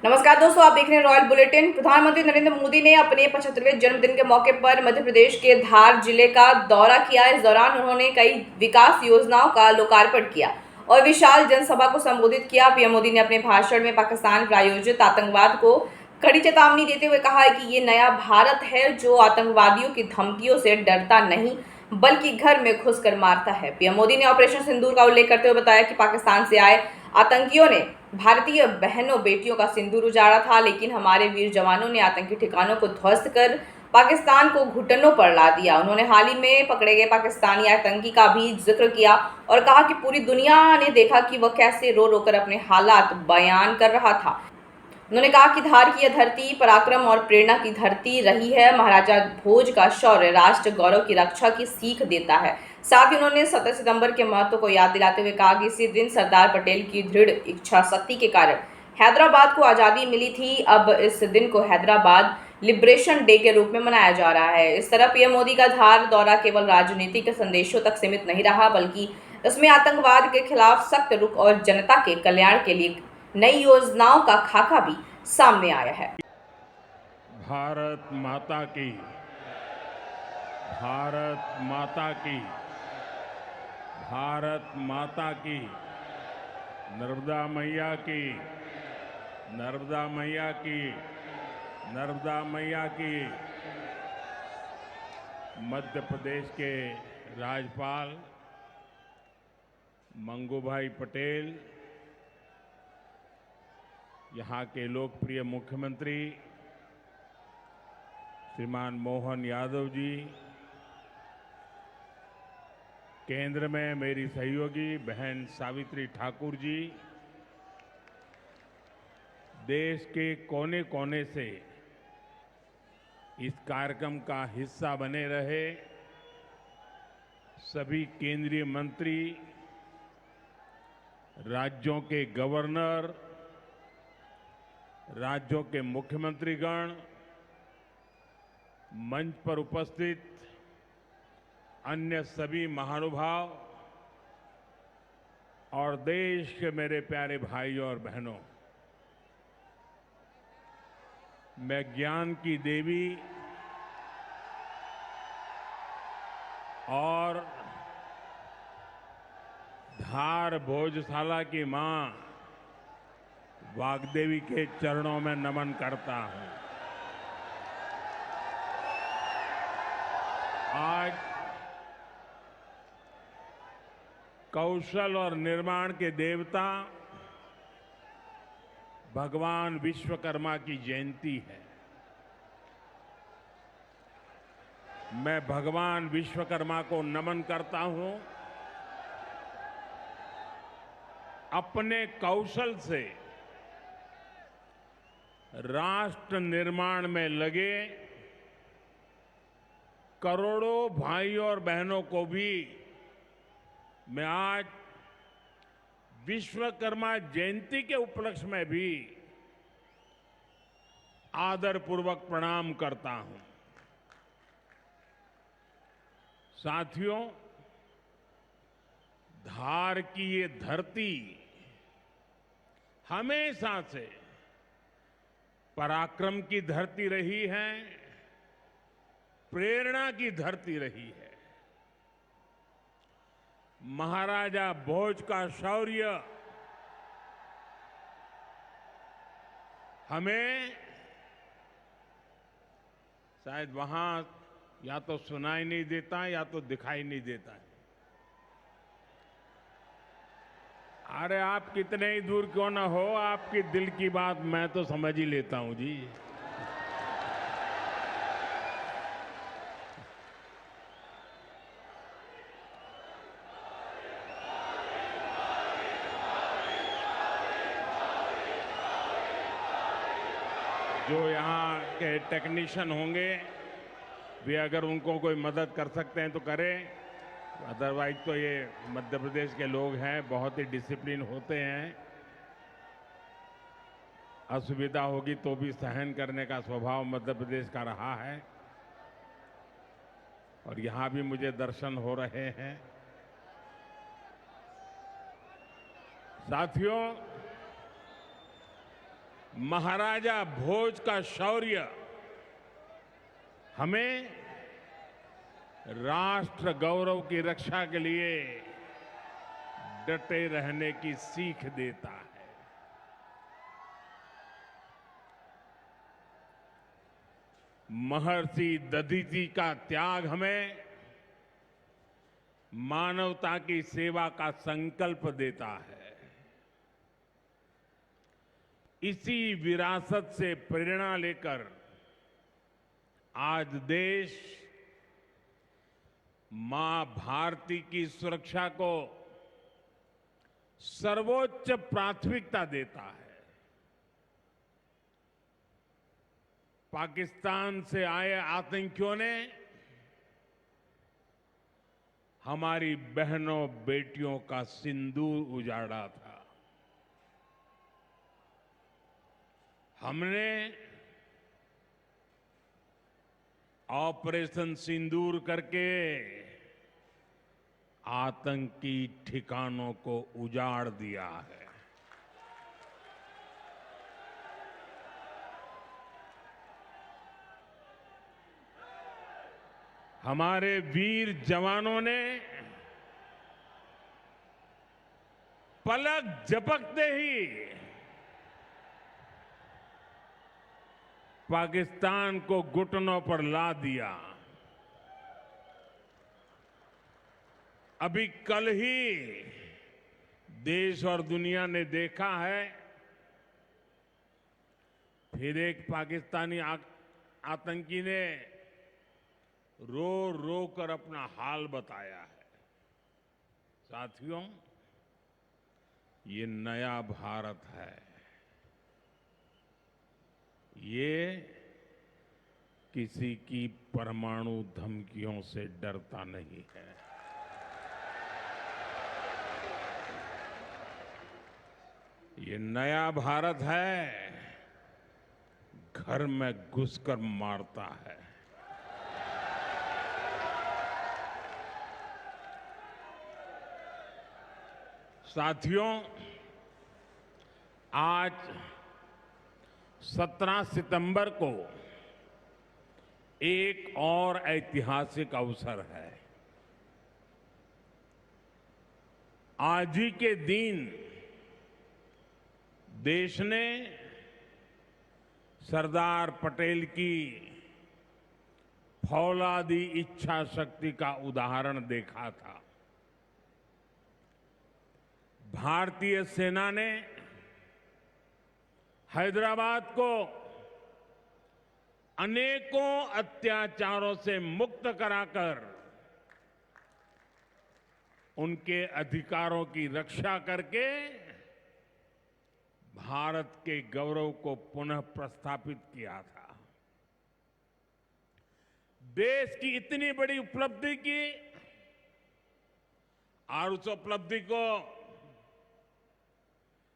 नमस्कार दोस्तों, आप देख रहे हैं रॉयल बुलेटिन। प्रधानमंत्री नरेंद्र मोदी ने अपने 75वें जन्मदिन के मौके पर मध्य प्रदेश के धार जिले का दौरा किया। इस दौरान उन्होंने कई विकास योजनाओं का लोकार्पण किया और विशाल जनसभा को संबोधित किया। पीएम मोदी ने अपने भाषण में पाकिस्तान प्रायोजित आतंकवाद को कड़ी चेतावनी देते हुए कहा है कि ये नया भारत है जो आतंकवादियों की धमकियों से डरता नहीं बल्कि घर में घुसकर मारता है। पीएम मोदी ने ऑपरेशन सिंदूर का उल्लेख करते हुए बताया कि पाकिस्तान से आए आतंकियों ने भारतीय बहनों बेटियों का सिंदूर उजाड़ा था, लेकिन हमारे वीर जवानों ने आतंकी ठिकानों को ध्वस्त कर पाकिस्तान को घुटनों पर ला दिया। उन्होंने हाल ही में पकड़े गए पाकिस्तानी आतंकी का भी जिक्र किया और कहा कि पूरी दुनिया ने देखा कि वह कैसे रो रो कर अपने हालात बयान कर रहा था। उन्होंने कहा कि धार की यह धरती पराक्रम और प्रेरणा की धरती रही है। महाराजा भोज का शौर्य राष्ट्र गौरव की रक्षा की सीख देता है। साथ ही उन्होंने 17 सितंबर के महत्व को याद दिलाते हुए कहा कि इसी दिन सरदार पटेल की दृढ़ इच्छा शक्ति के कारण हैदराबाद को आज़ादी मिली थी। अब इस दिन को हैदराबाद लिबरेशन डे के रूप में मनाया जा रहा है। इस तरह पीएम मोदी का धार दौरा केवल राजनीतिक संदेशों तक सीमित नहीं रहा, बल्कि इसमें आतंकवाद के खिलाफ सख्त रुख और जनता के कल्याण के लिए नई योजनाओं का खाका भी सामने आया है। भारत माता की, भारत माता की, भारत माता की, नर्मदा मैया की, नर्मदा मैया की, नर्मदा मैया की। मध्य प्रदेश के राज्यपाल मंगूभाई पटेल, यहाँ के लोकप्रिय मुख्यमंत्री श्रीमान मोहन यादव जी, केंद्र में मेरी सहयोगी बहन सावित्री ठाकुर जी, देश के कोने कोने से इस कार्यक्रम का हिस्सा बने रहे सभी केंद्रीय मंत्री, राज्यों के गवर्नर, राज्यों के मुख्यमंत्रीगण, मंच पर उपस्थित अन्य सभी महानुभाव और देश के मेरे प्यारे भाइयों और बहनों, मैं ज्ञान की देवी और धार भोजशाला की मां वाग्देवी के चरणों में नमन करता हूं। आज कौशल और निर्माण के देवता भगवान विश्वकर्मा की जयंती है। मैं भगवान विश्वकर्मा को नमन करता हूं। अपने कौशल से राष्ट्र निर्माण में लगे करोड़ों भाइयों और बहनों को भी मैं आज विश्वकर्मा जयंती के उपलक्ष्य में भी आदरपूर्वक प्रणाम करता हूं। साथियों, धार की ये धरती हमेशा से पराक्रम की धरती रही है, प्रेरणा की धरती रही है। महाराजा भोज का शौर्य हमें शायद वहां या तो सुनाई नहीं देता या तो दिखाई नहीं देता है। अरे आप कितने ही दूर क्यों ना हो, आपकी दिल की बात मैं तो समझ ही लेता हूं जी। जो यहाँ के टेक्नीशियन होंगे वे अगर उनको कोई मदद कर सकते हैं तो करें, अदरवाइज तो ये मध्य प्रदेश के लोग हैं, बहुत ही डिसिप्लिन होते हैं। असुविधा होगी तो भी सहन करने का स्वभाव मध्य प्रदेश का रहा है और यहां भी मुझे दर्शन हो रहे हैं। साथियों, महाराजा भोज का शौर्य हमें राष्ट्र गौरव की रक्षा के लिए डटे रहने की सीख देता है। महर्षि दधीचि का त्याग हमें मानवता की सेवा का संकल्प देता है। इसी विरासत से प्रेरणा लेकर आज देश मां भारती की सुरक्षा को सर्वोच्च प्राथमिकता देता है। पाकिस्तान से आए आतंकियों ने हमारी बहनों बेटियों का सिंदूर उजाड़ा था। हमने ऑपरेशन सिंदूर करके आतंकी ठिकानों को उजाड़ दिया है। हमारे वीर जवानों ने पलक झपकते ही पाकिस्तान को घुटनों पर ला दिया। अभी कल ही देश और दुनिया ने देखा है, फिर एक पाकिस्तानी आतंकी ने रो रो कर अपना हाल बताया है। साथियों, ये नया भारत है। ये किसी की परमाणु धमकियों से डरता नहीं है। ये नया भारत है, घर में घुसकर मारता है। साथियों, आज 17 सितंबर को एक और ऐतिहासिक अवसर है। आज ही के दिन देश ने सरदार पटेल की फौलादी इच्छा शक्ति का उदाहरण देखा था। भारतीय सेना ने हैदराबाद को अनेकों अत्याचारों से मुक्त कराकर उनके अधिकारों की रक्षा करके भारत के गौरव को पुनः प्रस्थापित किया था। देश की इतनी बड़ी उपलब्धि की और उस उपलब्धि को,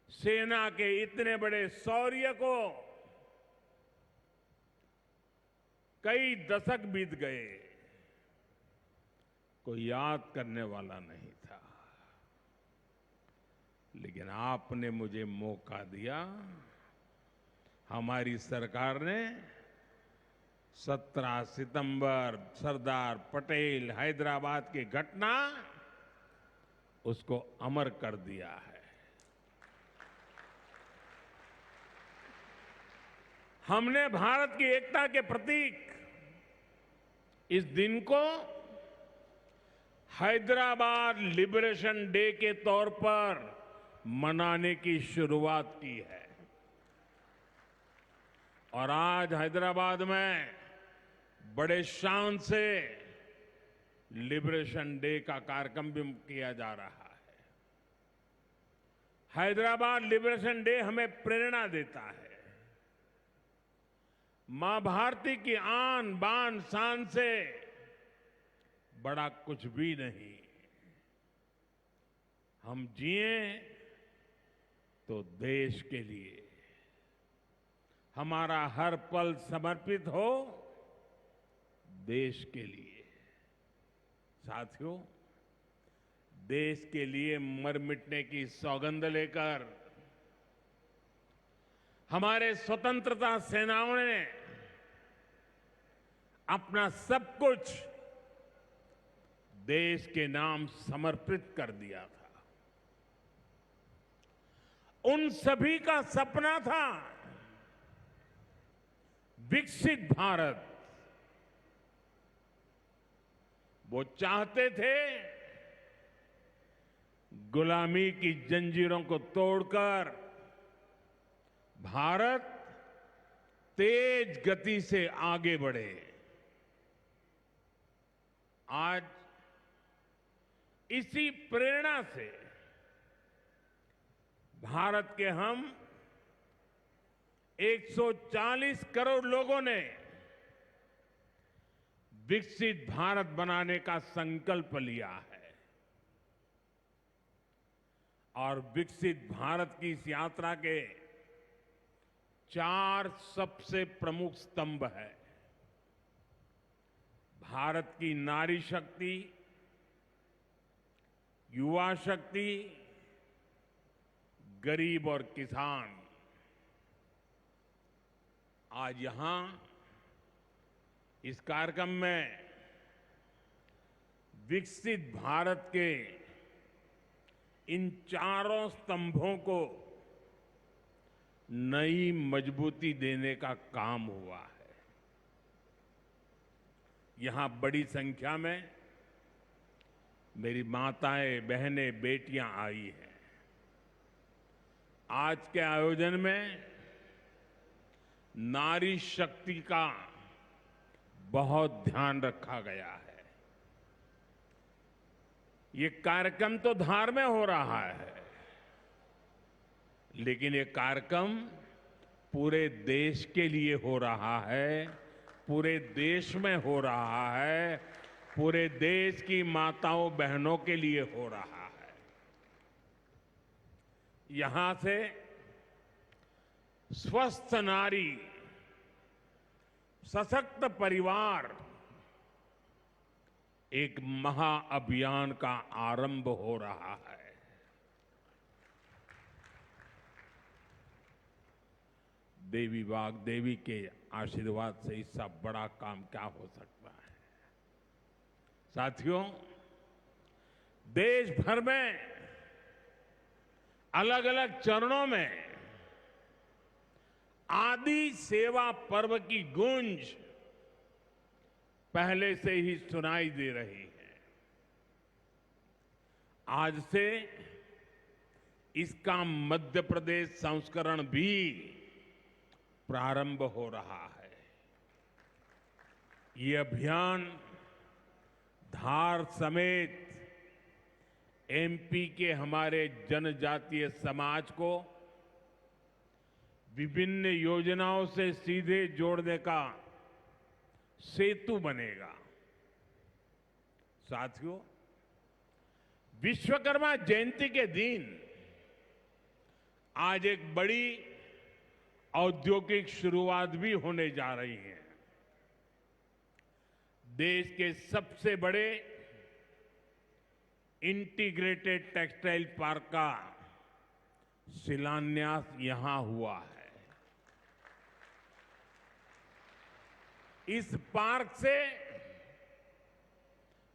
सेना के इतने बड़े शौर्य को कई दशक बीत गए, कोई याद करने वाला नहीं था। लेकिन आपने मुझे मौका दिया। हमारी सरकार ने 17 सितंबर सरदार पटेल हैदराबाद की घटना, उसको अमर कर दिया है। हमने भारत की एकता के प्रतीक इस दिन को हैदराबाद लिबरेशन डे के तौर पर मनाने की शुरुआत की है। और आज हैदराबाद में बड़े शान से लिबरेशन डे का कार्यक्रम भी किया जा रहा है। हैदराबाद लिबरेशन डे हमें प्रेरणा देता है। मां भारती की आन बान शान से बड़ा कुछ भी नहीं। हम जिए तो देश के लिए, हमारा हर पल समर्पित हो देश के लिए। साथियों, देश के लिए मर मिटने की सौगंध लेकर हमारे स्वतंत्रता सेनाओं ने अपना सब कुछ देश के नाम समर्पित कर दिया था। उन सभी का सपना था विकसित भारत। वो चाहते थे गुलामी की जंजीरों को तोड़कर भारत तेज गति से आगे बढ़े। आज इसी प्रेरणा से भारत के हम 140 करोड़ लोगों ने विकसित भारत बनाने का संकल्प लिया है। और विकसित भारत की इस यात्रा के 4 सबसे प्रमुख स्तंभ है। भारत की नारी शक्ति, युवा शक्ति, गरीब और किसान। आज यहां इस कार्यक्रम में विकसित भारत के इन चारों स्तंभों को नई मजबूती देने का काम हुआ है। यहां बड़ी संख्या में मेरी माताएं, बहनें, बेटियां आई हैं। आज के आयोजन में नारी शक्ति का बहुत ध्यान रखा गया है। ये कार्यक्रम तो धार में हो रहा है, लेकिन ये कार्यक्रम पूरे देश के लिए हो रहा है, पूरे देश में हो रहा है, पूरे देश की माताओं बहनों के लिए हो रहा है। यहां से स्वस्थ नारी, सशक्त परिवार एक महाअभियान का आरंभ हो रहा है। देवी वाग्देवी के आशीर्वाद से इससे बड़ा काम क्या हो सकता है। साथियों, देश भर में अलग अलग चरणों में आदि सेवा पर्व की गूंज पहले से ही सुनाई दे रही है। आज से इसका मध्य प्रदेश संस्करण भी प्रारंभ हो रहा है। ये अभियान धार समेत एमपी के हमारे जनजातीय समाज को विभिन्न योजनाओं से सीधे जोड़ने का सेतु बनेगा। साथियों, विश्वकर्मा जयंती के दिन आज एक बड़ी औद्योगिक शुरुआत भी होने जा रही है। देश के सबसे बड़े इंटीग्रेटेड टेक्सटाइल पार्क का शिलान्यास यहां हुआ है। इस पार्क से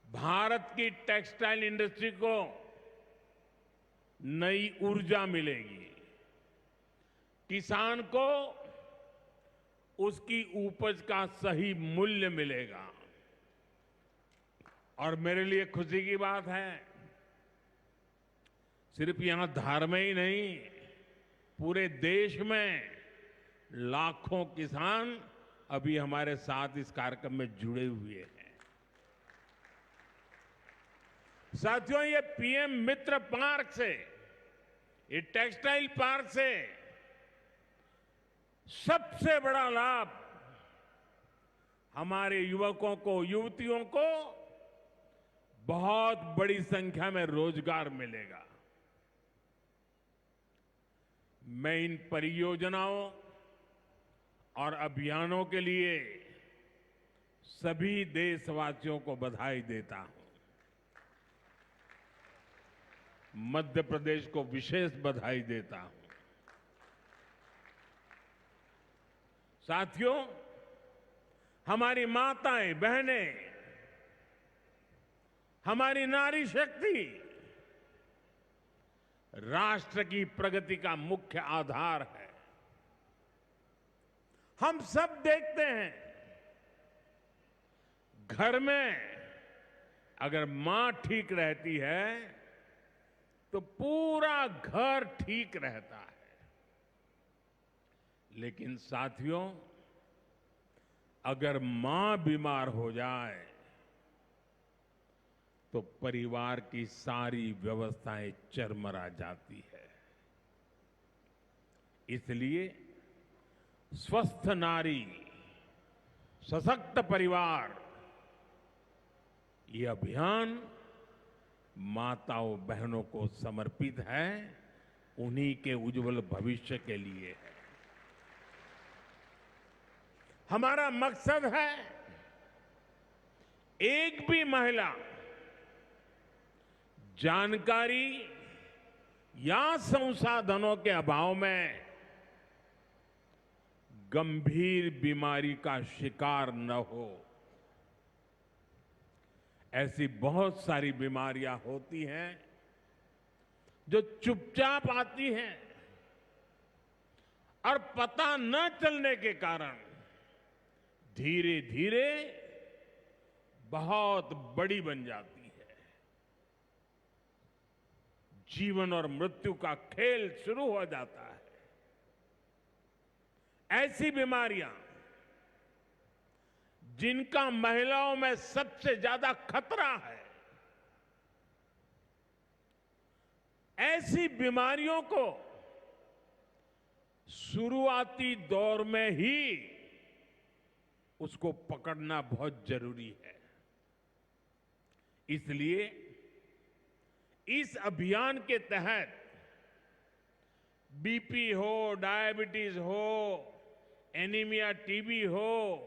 भारत की टेक्सटाइल इंडस्ट्री को नई ऊर्जा मिलेगी, किसान को उसकी उपज का सही मूल्य मिलेगा। और मेरे लिए खुशी की बात है, सिर्फ यहां धार में ही नहीं, पूरे देश में लाखों किसान अभी हमारे साथ इस कार्यक्रम में जुड़े हुए हैं। साथियों, ये पीएम मित्र पार्क से, ये टेक्सटाइल पार्क से सबसे बड़ा लाभ हमारे युवकों को, युवतियों को बहुत बड़ी संख्या में रोजगार मिलेगा। मैं इन परियोजनाओं और अभियानों के लिए सभी देशवासियों को बधाई देता हूं। मध्य प्रदेश को विशेष बधाई देता हूं। साथियों, हमारी माताएं, बहनें, हमारी नारी शक्ति राष्ट्र की प्रगति का मुख्य आधार है। हम सब देखते हैं, घर में अगर मां ठीक रहती है तो पूरा घर ठीक रहता है। लेकिन साथियों, अगर मां बीमार हो जाए तो परिवार की सारी व्यवस्थाएं चरमरा जाती है। इसलिए स्वस्थ नारी, सशक्त परिवार, ये अभियान माताओं बहनों को समर्पित है, उन्हीं के उज्जवल भविष्य के लिए है। हमारा मकसद है एक भी महिला जानकारी या संसाधनों के अभाव में गंभीर बीमारी का शिकार न हो। ऐसी बहुत सारी बीमारियां होती हैं जो चुपचाप आती हैं और पता न चलने के कारण धीरे धीरे बहुत बड़ी बन जाती है। जीवन और मृत्यु का खेल शुरू हो जाता है। ऐसी बीमारियां जिनका महिलाओं में सबसे ज्यादा खतरा है, ऐसी बीमारियों को शुरुआती दौर में ही उसको पकड़ना बहुत जरूरी है। इसलिए इस अभियान के तहत बीपी हो, डायबिटीज हो, एनीमिया, टीबी हो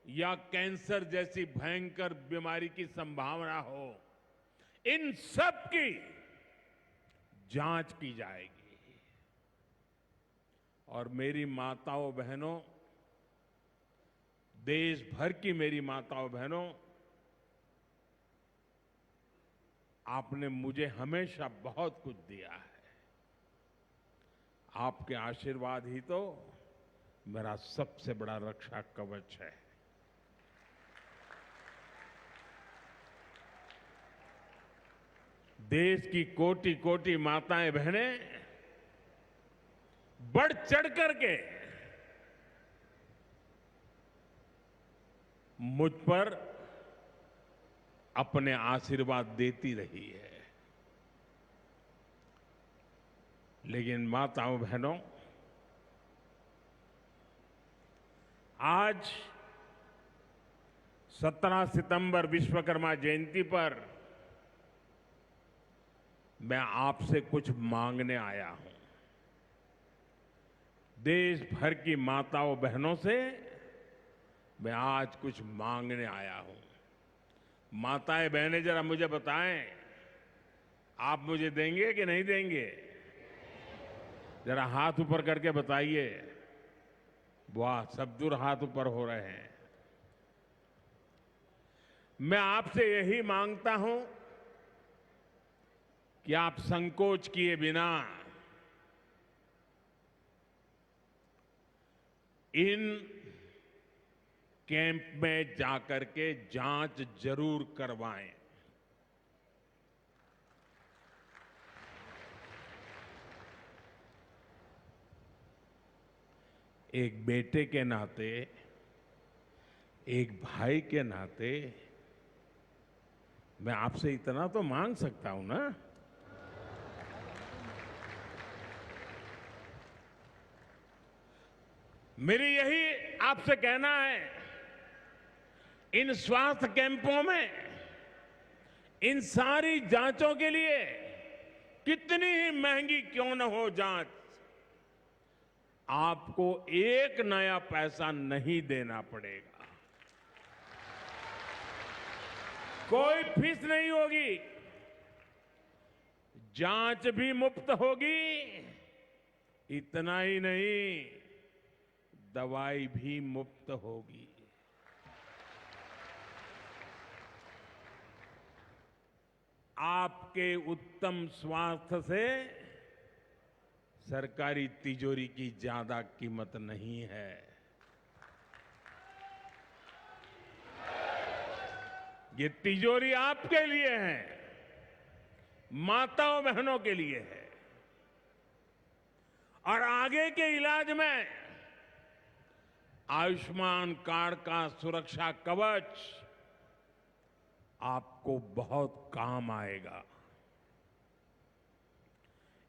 या कैंसर जैसी भयंकर बीमारी की संभावना हो, इन सब की जांच की जाएगी। और मेरी माताओं बहनों, देश भर की मेरी माताओं बहनों, आपने मुझे हमेशा बहुत कुछ दिया है। आपके आशीर्वाद ही तो मेरा सबसे बड़ा रक्षा कवच है। देश की कोटि कोटि माताएं बहनें बढ़ चढ़ करके मुझ पर अपने आशीर्वाद देती रही है। लेकिन माताओं बहनों, आज 17 सितंबर विश्वकर्मा जयंती पर मैं आपसे कुछ मांगने आया हूं। देश भर की माताओं बहनों से मैं आज कुछ मांगने आया हूं। माताएं बहनें, जरा मुझे बताएं, आप मुझे देंगे कि नहीं देंगे? जरा हाथ ऊपर करके बताइए। वाह, सब दूर हाथ ऊपर हो रहे हैं। मैं आपसे यही मांगता हूं कि आप संकोच किए बिना इन कैंप में जाकर के जांच जरूर करवाएं। एक बेटे के नाते, एक भाई के नाते मैं आपसे इतना तो मांग सकता हूं ना। मेरी यही आपसे कहना है, इन स्वास्थ्य कैंपों में इन सारी जांचों के लिए कितनी ही महंगी क्यों न हो जांच, आपको एक नया पैसा नहीं देना पड़ेगा। कोई फीस नहीं होगी, जांच भी मुफ्त होगी। इतना ही नहीं, दवाई भी मुफ्त होगी। आपके उत्तम स्वास्थ्य से सरकारी तिजोरी की ज्यादा कीमत नहीं है। ये तिजोरी आपके लिए है, माताओं बहनों के लिए है। और आगे के इलाज में आयुष्मान कार्ड का सुरक्षा कवच आपको बहुत काम आएगा।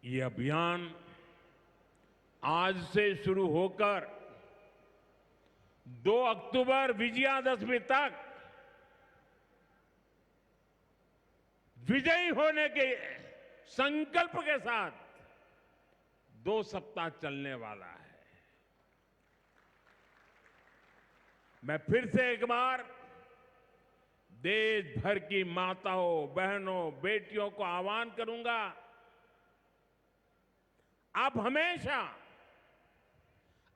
ये अभियान आज से शुरू होकर 2 अक्टूबर विजयादशमी तक विजयी होने के संकल्प के साथ 2 सप्ताह चलने वाला है। मैं फिर से एक बार देश भर की माताओं, बहनों, बेटियों को आह्वान करूंगा, आप हमेशा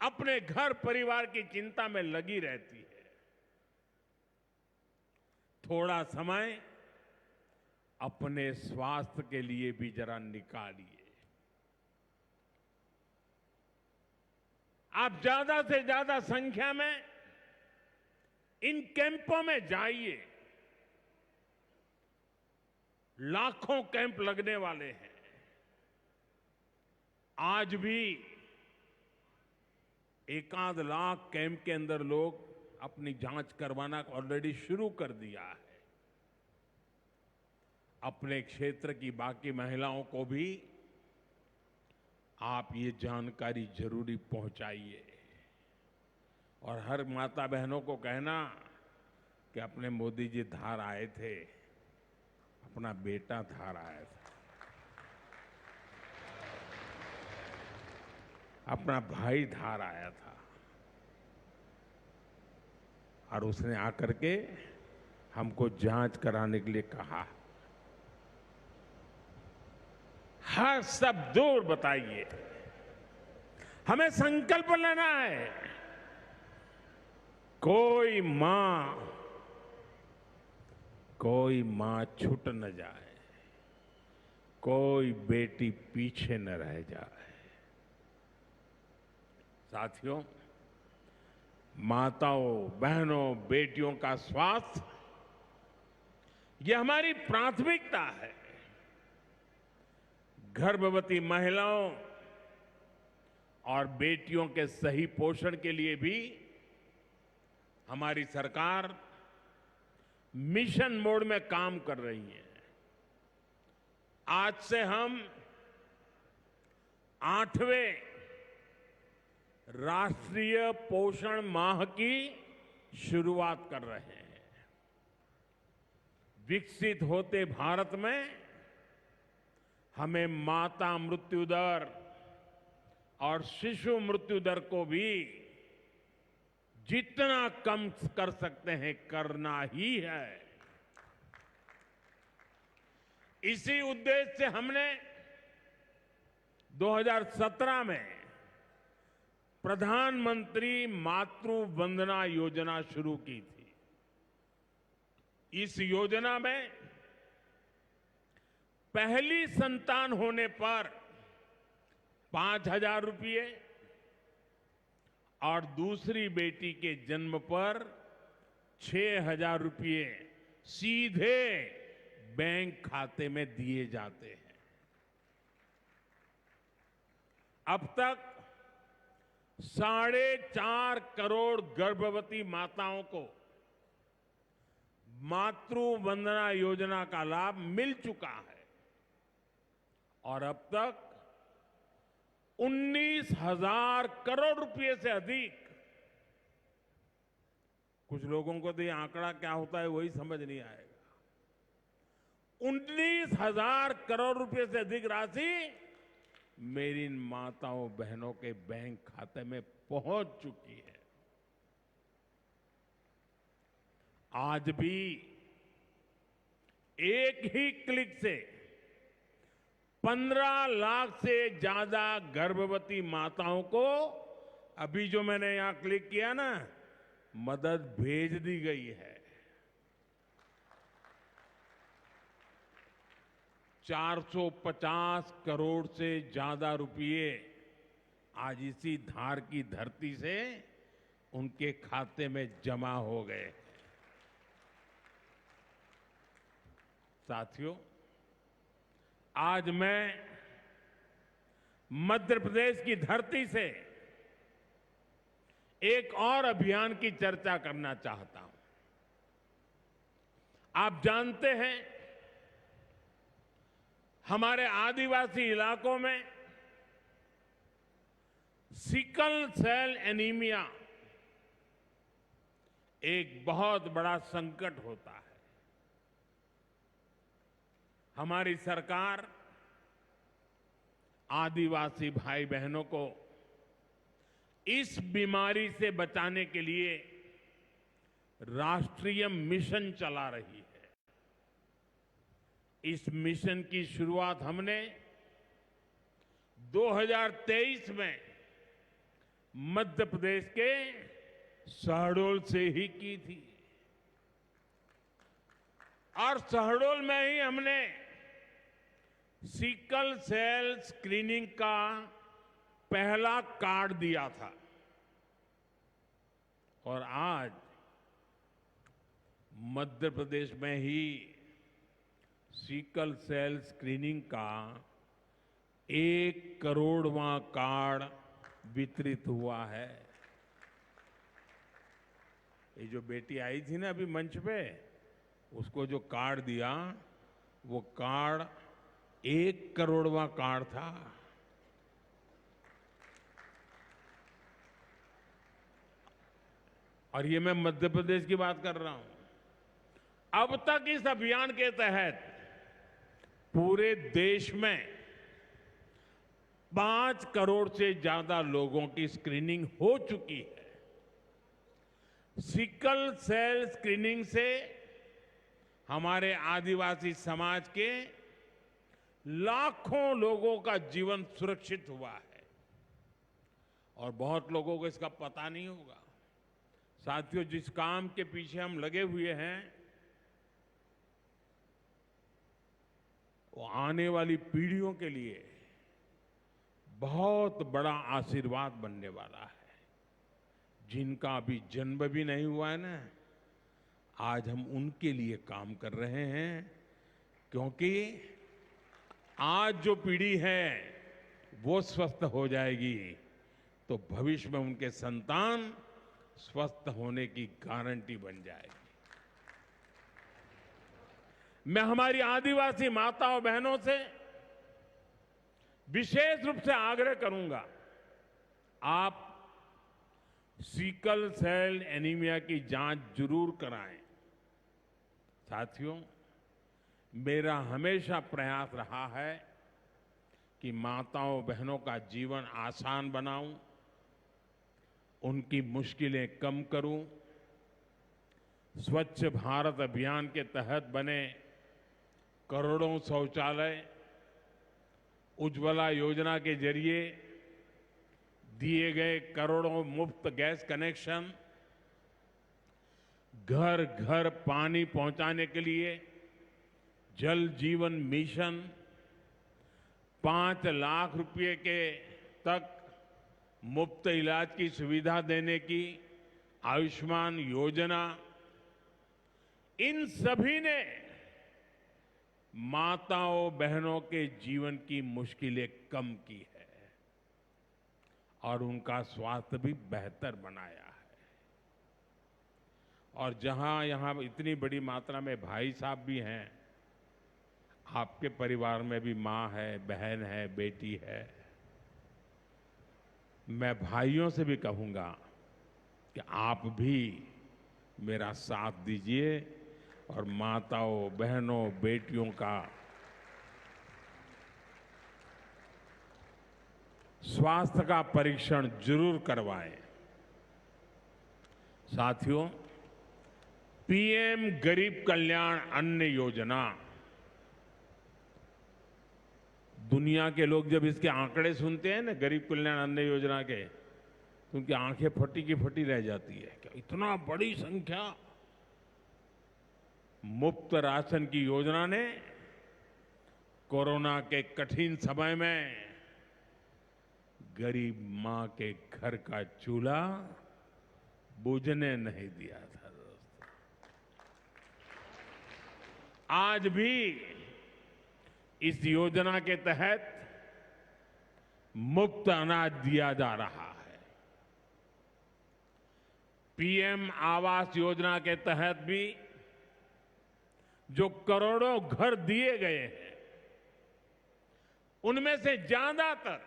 अपने घर परिवार की चिंता में लगी रहती है। थोड़ा समय अपने स्वास्थ्य के लिए भी जरा निकालिए। आप ज्यादा से ज्यादा संख्या में इन कैंपों में जाइए। लाखों कैंप लगने वाले हैं। आज भी 1 लाख कैंप के अंदर लोग अपनी जांच करवाना ऑलरेडी शुरू कर दिया है। अपने क्षेत्र की बाकी महिलाओं को भी आप ये जानकारी जरूरी पहुंचाइए। और हर माता बहनों को कहना कि अपने मोदी जी धार आए थे, अपना बेटा धार आया था, अपना भाई धार आया था, और उसने आकर के हमको जांच कराने के लिए कहा। हर सब दूर बताइए। हमें संकल्प लेना है, कोई मां छूट न जाए, कोई बेटी पीछे न रह जाए। साथियों, माताओं, बहनों, बेटियों का स्वास्थ्य ये हमारी प्राथमिकता है। गर्भवती महिलाओं और बेटियों के सही पोषण के लिए भी हमारी सरकार मिशन मोड में काम कर रही है। आज से हम 8वें राष्ट्रीय पोषण माह की शुरुआत कर रहे हैं। विकसित होते भारत में हमें माता मृत्यु दर और शिशु मृत्यु दर को भी जितना कम कर सकते हैं करना ही है। इसी उद्देश्य से हमने 2017 में प्रधानमंत्री मातृ वंदना योजना शुरू की थी। इस योजना में पहली संतान होने पर 5,000 रुपये और दूसरी बेटी के जन्म पर 6,000 रुपये सीधे बैंक खाते में दिए जाते हैं। अब तक 4.5 करोड़ गर्भवती माताओं को मातृ वंदना योजना का लाभ मिल चुका है और अब तक 19,000 करोड़ रुपए से अधिक, कुछ लोगों को तो ये आंकड़ा क्या होता है वही समझ नहीं आएगा, 19,000 करोड़ रुपए से अधिक राशि मेरी इन माताओं बहनों के बैंक खाते में पहुंच चुकी है। आज भी एक ही क्लिक से 15 लाख से ज्यादा गर्भवती माताओं को अभी जो मैंने यहां क्लिक किया ना, मदद भेज दी गई है। 450 करोड़ से ज्यादा रुपए आज इसी धार की धरती से उनके खाते में जमा हो गए। साथियों, आज मैं मध्य प्रदेश की धरती से एक और अभियान की चर्चा करना चाहता हूं। आप जानते हैं, हमारे आदिवासी इलाकों में सिकल सेल एनीमिया एक बहुत बड़ा संकट होता है। हमारी सरकार आदिवासी भाई बहनों को इस बीमारी से बचाने के लिए राष्ट्रीय मिशन चला रही है। इस मिशन की शुरुआत हमने 2023 में मध्य प्रदेश के शहडोल से ही की थी और शहडोल में ही हमने सिकल सेल स्क्रीनिंग का पहला कार्ड दिया था और आज मध्य प्रदेश में ही सिकल सेल स्क्रीनिंग का 1 करोड़वां कार्ड वितरित हुआ है। ये जो बेटी आई थी ना अभी मंच पे, उसको जो कार्ड दिया, वो कार्ड 1 करोड़वां कार्ड था। और ये मैं मध्य प्रदेश की बात कर रहा हूं। अब तक इस अभियान के तहत पूरे देश में 5 करोड़ से ज्यादा लोगों की स्क्रीनिंग हो चुकी है। सिकल सेल स्क्रीनिंग से हमारे आदिवासी समाज के लाखों लोगों का जीवन सुरक्षित हुआ है और बहुत लोगों को इसका पता नहीं होगा। साथियों, जिस काम के पीछे हम लगे हुए हैं, वो आने वाली पीढ़ियों के लिए बहुत बड़ा आशीर्वाद बनने वाला है। जिनका अभी जन्म भी नहीं हुआ है ना, आज हम उनके लिए काम कर रहे हैं, क्योंकि आज जो पीढ़ी है वो स्वस्थ हो जाएगी तो भविष्य में उनके संतान स्वस्थ होने की गारंटी बन जाएगी। मैं हमारी आदिवासी माताओं बहनों से विशेष रूप से आग्रह करूंगा, आप सिकल सेल एनीमिया की जांच जरूर कराएं। साथियों, मेरा हमेशा प्रयास रहा है कि माताओं बहनों का जीवन आसान बनाऊं, उनकी मुश्किलें कम करूं। स्वच्छ भारत अभियान के तहत बने करोड़ों शौचालय, उज्ज्वला योजना के जरिए दिए गए करोड़ों मुफ्त गैस कनेक्शन, घर घर पानी पहुंचाने के लिए जल जीवन मिशन, 5 लाख रुपए के तक मुफ्त इलाज की सुविधा देने की आयुष्मान योजना, इन सभी ने माताओं बहनों के जीवन की मुश्किलें कम की है और उनका स्वास्थ्य भी बेहतर बनाया है। और जहां यहां इतनी बड़ी मात्रा में भाई साहब भी हैं, आपके परिवार में भी मां है, बहन है, बेटी है, मैं भाइयों से भी कहूंगा कि आप भी मेरा साथ दीजिए और माताओं बहनों बेटियों का स्वास्थ्य का परीक्षण जरूर करवाएं। साथियों, पीएम गरीब कल्याण अन्न योजना, दुनिया के लोग जब इसके आंकड़े सुनते हैं ना, गरीब कल्याण अन्न योजना के, तो उनकी आंखें फटी की फटी रह जाती है। क्या इतना बड़ी संख्या! मुफ्त राशन की योजना ने कोरोना के कठिन समय में गरीब मां के घर का चूल्हा बुझने नहीं दिया था दोस्तों। आज भी इस योजना के तहत मुफ्त अनाज दिया जा रहा है। पीएम आवास योजना के तहत भी जो करोड़ों घर दिए गए हैं, उनमें से ज्यादातर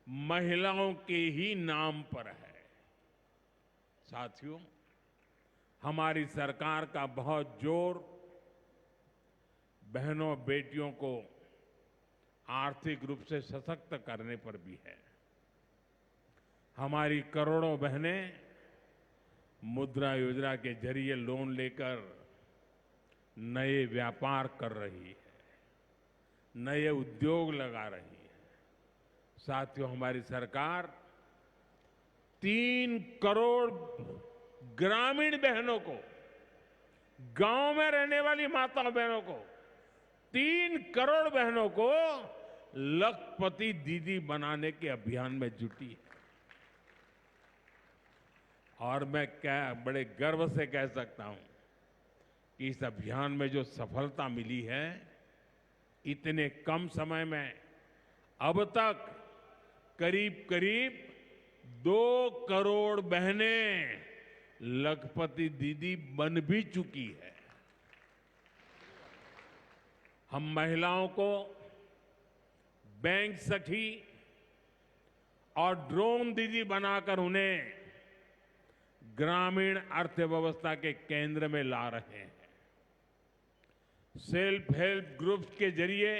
महिलाओं के ही नाम पर है। साथियों, हमारी सरकार का बहुत जोर बहनों बेटियों को आर्थिक रूप से सशक्त करने पर भी है। हमारी करोड़ों बहनें मुद्रा योजना के जरिए लोन लेकर नए व्यापार कर रही है, नए उद्योग लगा रही है। साथियों, हमारी सरकार 3 करोड़ ग्रामीण बहनों को, गांव में रहने वाली माताओं बहनों को, 3 करोड़ बहनों को लखपति दीदी बनाने के अभियान में जुटी है। और मैं बड़े गर्व से कह सकता हूं कि इस अभियान में जो सफलता मिली है, इतने कम समय में अब तक करीब करीब 2 करोड़ बहनें लखपति दीदी बन भी चुकी है। हम महिलाओं को बैंक सखी और ड्रोन दीदी बनाकर उन्हें ग्रामीण अर्थव्यवस्था के केंद्र में ला रहे हैं। सेल्फ हेल्प ग्रुप्स के जरिए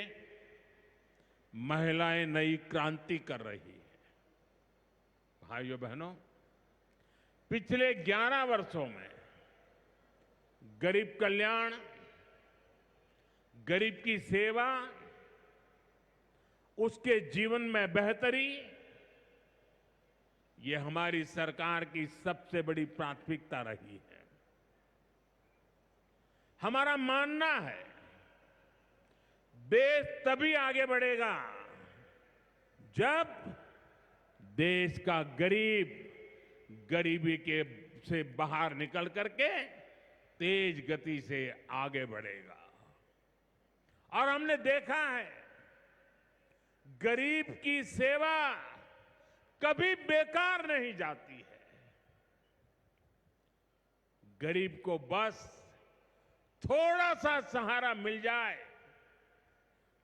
महिलाएं नई क्रांति कर रही है। भाइयों बहनों, पिछले 11 वर्षों में गरीब कल्याण, गरीब की सेवा, उसके जीवन में बेहतरी, ये हमारी सरकार की सबसे बड़ी प्राथमिकता रही है। हमारा मानना है, देश तभी आगे बढ़ेगा जब देश का गरीब गरीबी के से बाहर निकल करके तेज गति से आगे बढ़ेगा। और हमने देखा है, गरीब की सेवा कभी बेकार नहीं जाती है। गरीब को बस थोड़ा सा सहारा मिल जाए,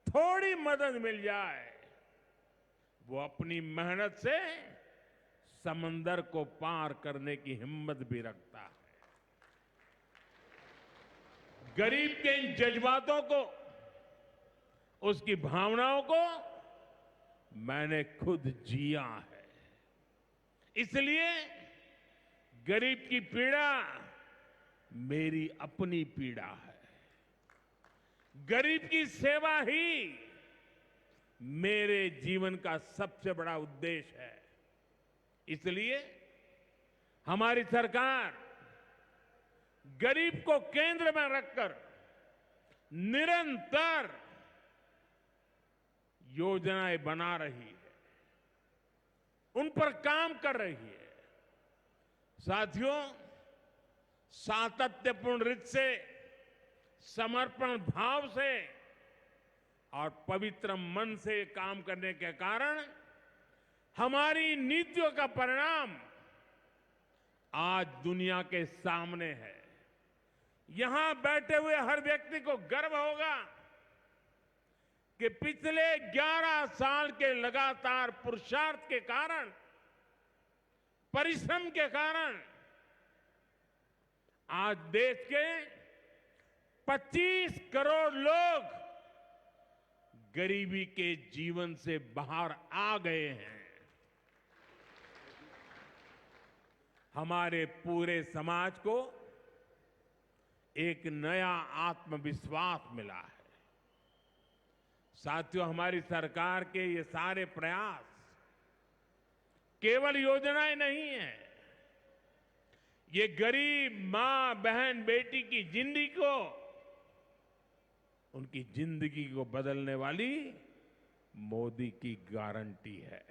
थोड़ी मदद मिल जाए, वो अपनी मेहनत से समंदर को पार करने की हिम्मत भी रखता है। गरीब के इन जज्बातों को, उसकी भावनाओं को मैंने खुद जिया है। इसलिए गरीब की पीड़ा मेरी अपनी पीड़ा है। गरीब की सेवा ही मेरे जीवन का सबसे बड़ा उद्देश्य है। इसलिए हमारी सरकार गरीब को केंद्र में रखकर निरंतर योजनाएं बना रही है, उन पर काम कर रही है। साथियों, सातत्यपूर्ण रीत से, समर्पण भाव से और पवित्र मन से काम करने के कारण हमारी नीतियों का परिणाम आज दुनिया के सामने है। यहां बैठे हुए हर व्यक्ति को गर्व होगा कि पिछले 11 साल के लगातार पुरुषार्थ के कारण, परिश्रम के कारण आज देश के 25 करोड़ लोग गरीबी के जीवन से बाहर आ गए हैं। हमारे पूरे समाज को एक नया आत्मविश्वास मिला है। साथियों, हमारी सरकार के ये सारे प्रयास केवल योजनाएं नहीं है, ये गरीब मां, बहन, बेटी की जिंदगी को, उनकी जिंदगी को बदलने वाली मोदी की गारंटी है।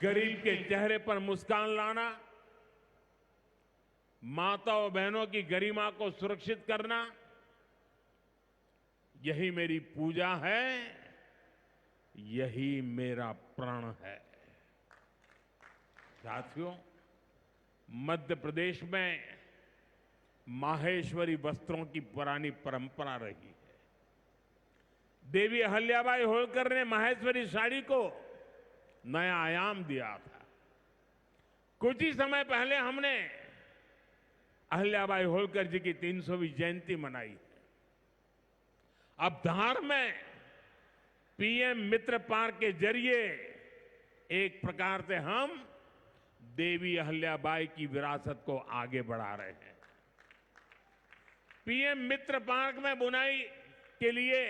गरीब के चेहरे पर मुस्कान लाना, माताओं बहनों की गरिमा को सुरक्षित करना, यही मेरी पूजा है, यही मेरा प्रण है। साथियों, मध्य प्रदेश में माहेश्वरी वस्त्रों की पुरानी परंपरा रही है। देवी अहल्याबाई होलकर ने माहेश्वरी साड़ी को नया आयाम दिया था। कुछ ही समय पहले हमने अहल्याबाई होलकर जी की 300वीं जयंती मनाई है। अब धार में पीएम मित्र पार्क के जरिए एक प्रकार से हम देवी अहल्याबाई की विरासत को आगे बढ़ा रहे हैं। पीएम मित्र पार्क में बुनाई के लिए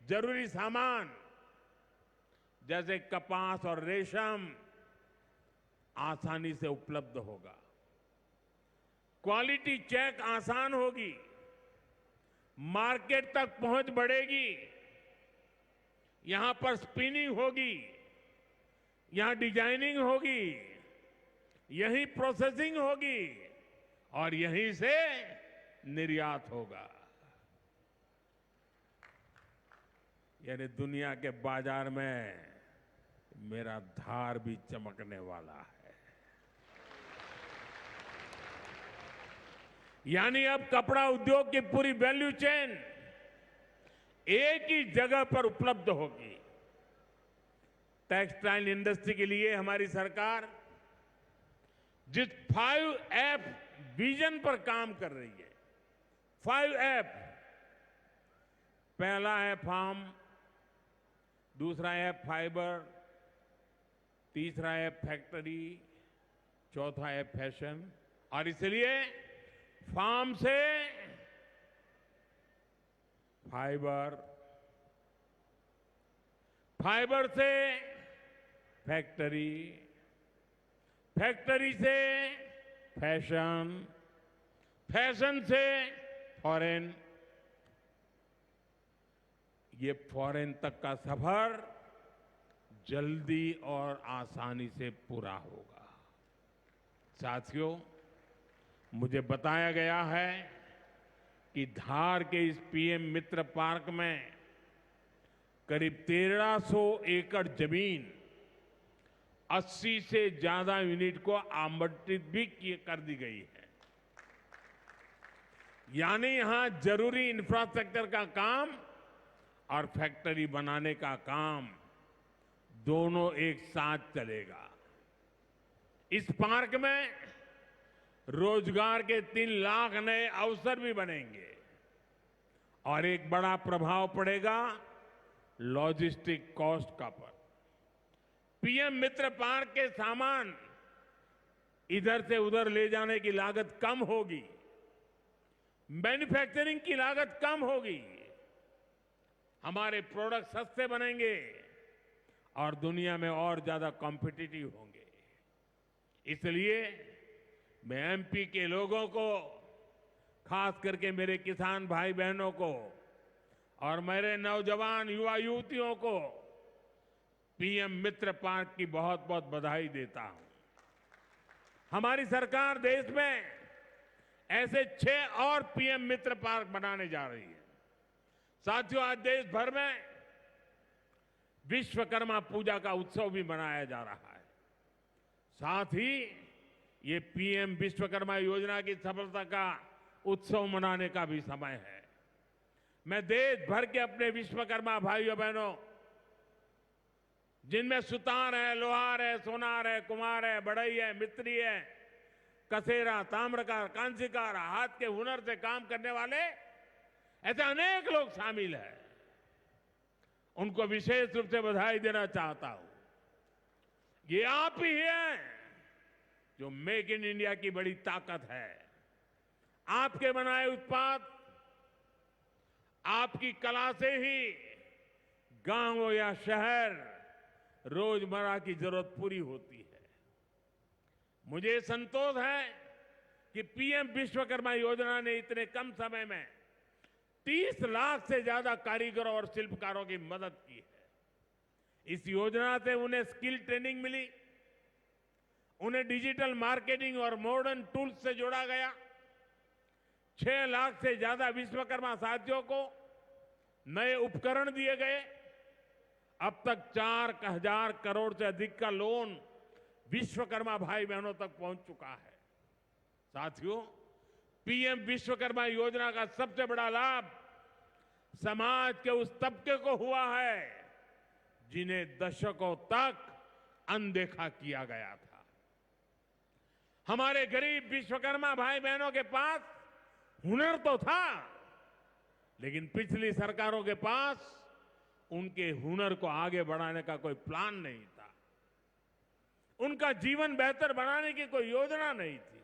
जरूरी सामान जैसे कपास और रेशम आसानी से उपलब्ध होगा। क्वालिटी चेक आसान होगी, मार्केट तक पहुंच बढ़ेगी, यहां पर स्पिनिंग होगी, यहां डिजाइनिंग होगी, यहीं प्रोसेसिंग होगी और यहीं से निर्यात होगा। यानी दुनिया के बाजार में मेरा धार भी चमकने वाला है। यानी अब कपड़ा उद्योग की पूरी वैल्यू चेन एक ही जगह पर उपलब्ध होगी। टेक्सटाइल इंडस्ट्री के लिए हमारी सरकार जिस 5F विजन पर काम कर रही है, 5F, पहला है फार्म, दूसरा है फाइबर, तीसरा है फैक्ट्री, चौथा है फैशन। और इसलिए फार्म से फाइबर, फाइबर से फैक्ट्री, फैक्ट्री से फैशन, फैशन से फॉरेन, ये फॉरेन तक का सफर जल्दी और आसानी से पूरा होगा। साथियों, मुझे बताया गया है कि धार के इस पीएम मित्र पार्क में करीब 1300 एकड़ जमीन 80 से ज्यादा यूनिट को आवंटित भी कर दी गई है। यानी यहां जरूरी इंफ्रास्ट्रक्चर का काम और फैक्ट्री बनाने का काम दोनों एक साथ चलेगा। इस पार्क में रोजगार के 3 लाख नए अवसर भी बनेंगे और एक बड़ा प्रभाव पड़ेगा लॉजिस्टिक कॉस्ट का पर। पीएम मित्र पार्क के सामान इधर से उधर ले जाने की लागत कम होगी, मैन्युफैक्चरिंग की लागत कम होगी, हमारे प्रोडक्ट सस्ते बनेंगे और दुनिया में और ज्यादा कॉम्पिटिटिव होंगे। इसलिए मैं एमपी के लोगों को, खास करके मेरे किसान भाई बहनों को और मेरे नौजवान युवा युवतियों को पीएम मित्र पार्क की बहुत बहुत बधाई देता हूं। हमारी सरकार देश में ऐसे 6 और पीएम मित्र पार्क बनाने जा रही है। साथियों, आज देश भर में विश्वकर्मा पूजा का उत्सव भी मनाया जा रहा है। साथ ही ये पीएम विश्वकर्मा योजना की सफलता का उत्सव मनाने का भी समय है। मैं देश भर के अपने विश्वकर्मा भाइयों बहनों, जिनमें सुतार है, लोहार है, सोनार है, कुम्हार है, बढ़ई है, मिस्त्री है, कसेरा, ताम्रकार, कांसीकार, हाथ के हुनर से काम करने वाले ऐसे अनेक लोग शामिल हैं, उनको विशेष रूप से बधाई देना चाहता हूं। ये आप ही हैं जो मेक इन इंडिया की बड़ी ताकत है। आपके बनाए उत्पाद, आपकी कला से ही गांव या शहर रोजमर्रा की जरूरत पूरी होती है। मुझे संतोष है कि पीएम विश्वकर्मा योजना ने इतने कम समय में 30 लाख से ज्यादा कारीगरों और शिल्पकारों की मदद की है। इस योजना से उन्हें स्किल ट्रेनिंग मिली, उन्हें डिजिटल मार्केटिंग और मॉडर्न टूल्स से जोड़ा गया। 6 लाख से ज्यादा विश्वकर्मा साथियों को नए उपकरण दिए गए। अब तक 4,000 करोड़ से अधिक का लोन विश्वकर्मा भाई बहनों तक पहुंच चुका है। साथियों, पीएम विश्वकर्मा योजना का सबसे बड़ा लाभ समाज के उस तबके को हुआ है जिन्हें दशकों तक अनदेखा किया गया था। हमारे गरीब विश्वकर्मा भाई बहनों के पास हुनर तो था, लेकिन पिछली सरकारों के पास उनके हुनर को आगे बढ़ाने का कोई प्लान नहीं था। उनका जीवन बेहतर बनाने की कोई योजना नहीं थी।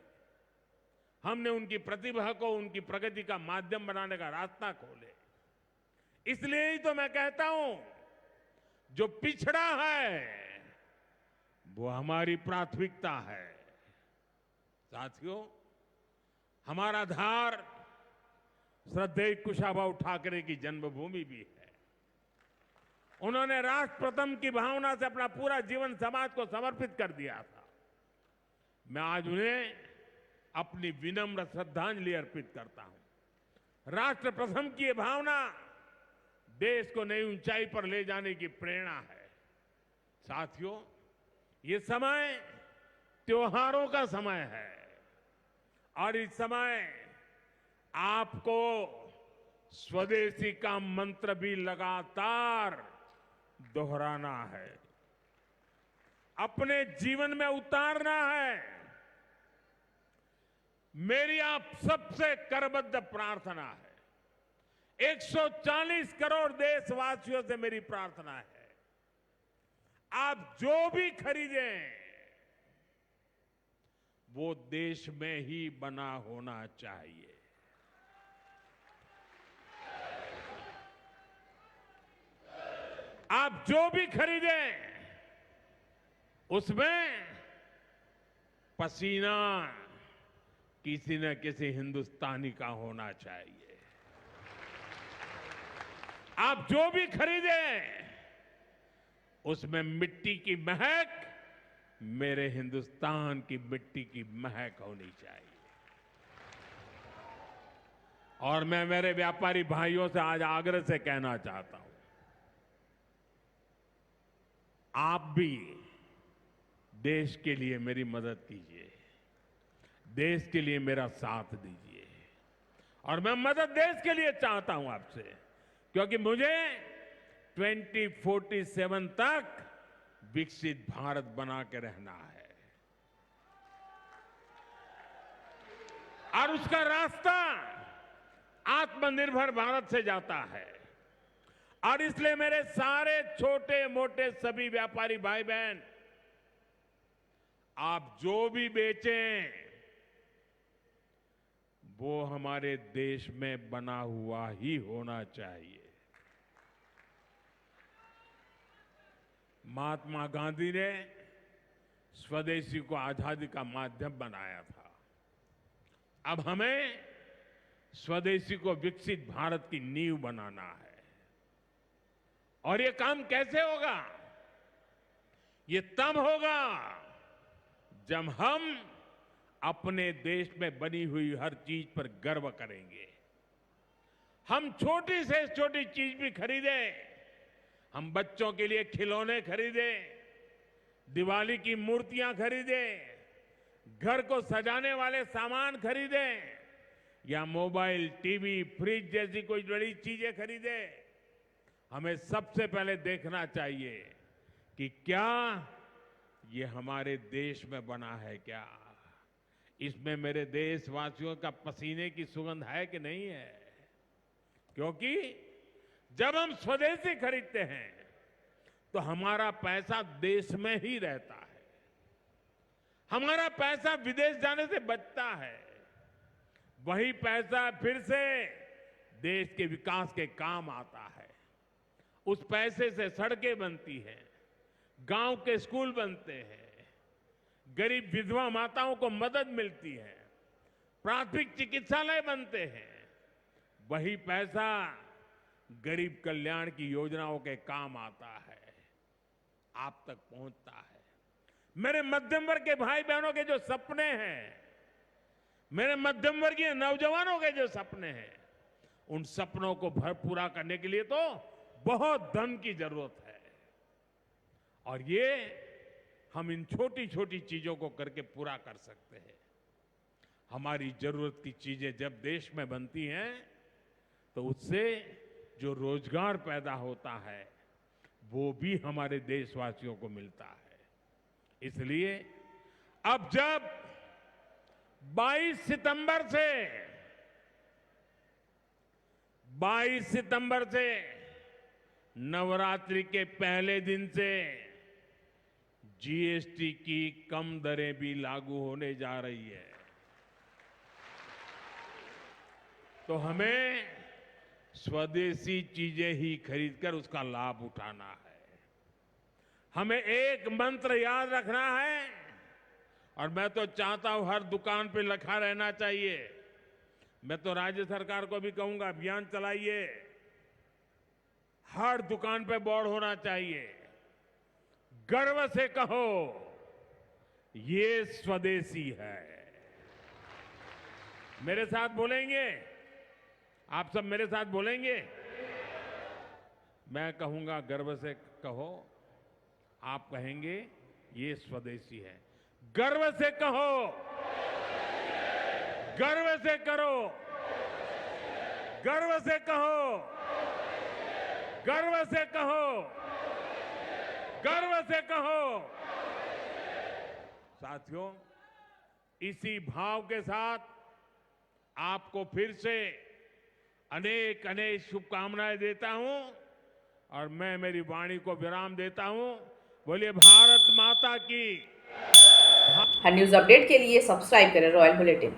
हमने उनकी प्रतिभा को उनकी प्रगति का माध्यम बनाने का रास्ता खोले। इसलिए ही तो मैं कहता हूं, जो पिछड़ा है वो हमारी प्राथमिकता है। साथियों, हमारा धार श्रद्धेय कुशाभाऊ ठाकरे की जन्मभूमि भी है। उन्होंने राष्ट्र प्रथम की भावना से अपना पूरा जीवन समाज को समर्पित कर दिया था। मैं आज उन्हें अपनी विनम्र श्रद्धांजलि अर्पित करता हूं। राष्ट्र प्रथम की ये भावना देश को नई ऊंचाई पर ले जाने की प्रेरणा है। साथियों, ये समय त्योहारों का समय है और इस समय आपको स्वदेशी का मंत्र भी लगातार दोहराना है, अपने जीवन में उतारना है। मेरी आप सबसे करबद्ध प्रार्थना है, 140 करोड़ देशवासियों से मेरी प्रार्थना है, आप जो भी खरीदें वो देश में ही बना होना चाहिए। आप जो भी खरीदें उसमें पसीना किसी न किसी हिंदुस्तानी का होना चाहिए। आप जो भी खरीदें उसमें मिट्टी की महक मेरे हिंदुस्तान की मिट्टी की महक होनी चाहिए। और मैं मेरे व्यापारी भाइयों से आज आग्रह से कहना चाहता हूं, आप भी देश के लिए मेरी मदद कीजिए, देश के लिए मेरा साथ दीजिए। और मैं मदद देश के लिए चाहता हूं आपसे, क्योंकि मुझे 2047 तक विकसित भारत बना के रहना है और उसका रास्ता आत्मनिर्भर भारत से जाता है। और इसलिए मेरे सारे छोटे मोटे सभी व्यापारी भाई बहन, आप जो भी बेचें वो हमारे देश में बना हुआ ही होना चाहिए। महात्मा गांधी ने स्वदेशी को आजादी का माध्यम बनाया था। अब हमें स्वदेशी को विकसित भारत की नींव बनाना है। और ये काम कैसे होगा? ये तब होगा जब हम अपने देश में बनी हुई हर चीज पर गर्व करेंगे। हम छोटी से छोटी चीज भी खरीदें, हम बच्चों के लिए खिलौने खरीदें, दिवाली की मूर्तियां खरीदें, घर को सजाने वाले सामान खरीदें या मोबाइल, टीवी, फ्रिज जैसी कोई बड़ी चीजें खरीदें, हमें सबसे पहले देखना चाहिए कि क्या ये हमारे देश में बना है, क्या इसमें मेरे देशवासियों का पसीने की सुगंध है कि नहीं है। क्योंकि जब हम स्वदेशी खरीदते हैं तो हमारा पैसा देश में ही रहता है, हमारा पैसा विदेश जाने से बचता है। वही पैसा फिर से देश के विकास के काम आता है। उस पैसे से सड़कें बनती हैं, गांव के स्कूल बनते हैं, गरीब विधवा माताओं को मदद मिलती है, प्राथमिक चिकित्सालय बनते हैं, वही पैसा गरीब कल्याण की योजनाओं के काम आता है, आप तक पहुंचता है। मेरे मध्यम वर्ग के भाई बहनों के जो सपने हैं, मेरे मध्यम वर्गीय नौजवानों के जो सपने हैं, उन सपनों को पूरा करने के लिए तो बहुत धन की जरूरत है। और ये हम इन छोटी छोटी चीजों को करके पूरा कर सकते हैं। हमारी जरूरत की चीजें जब देश में बनती हैं तो उससे जो रोजगार पैदा होता है वो भी हमारे देशवासियों को मिलता है। इसलिए अब जब 22 सितंबर से नवरात्रि के पहले दिन से जीएसटी की कम दरें भी लागू होने जा रही है। तो हमें स्वदेशी चीजें ही खरीदकर उसका लाभ उठाना है। हमें एक मंत्र याद रखना है और मैं तो चाहता हूं हर दुकान पे लिखा रहना चाहिए। मैं तो राज्य सरकार को भी कहूंगा अभियान चलाइए, हर दुकान पे बोर्ड होना चाहिए, गर्व से कहो ये स्वदेशी है। मेरे साथ बोलेंगे? आप सब मेरे साथ बोलेंगे? मैं कहूंगा गर्व से कहो, आप कहेंगे ये स्वदेशी है। गर्व से कहो, गर्व से करो, गर्व से कहो, गर्व से कहो, गर्व से कहो। साथियों, इसी भाव के साथ आपको फिर से अनेक अनेक शुभकामनाएं देता हूं और मैं मेरी वाणी को विराम देता हूं। बोलिए भारत माता की। हर न्यूज अपडेट के लिए सब्सक्राइब करें रॉयल बुलेटिन।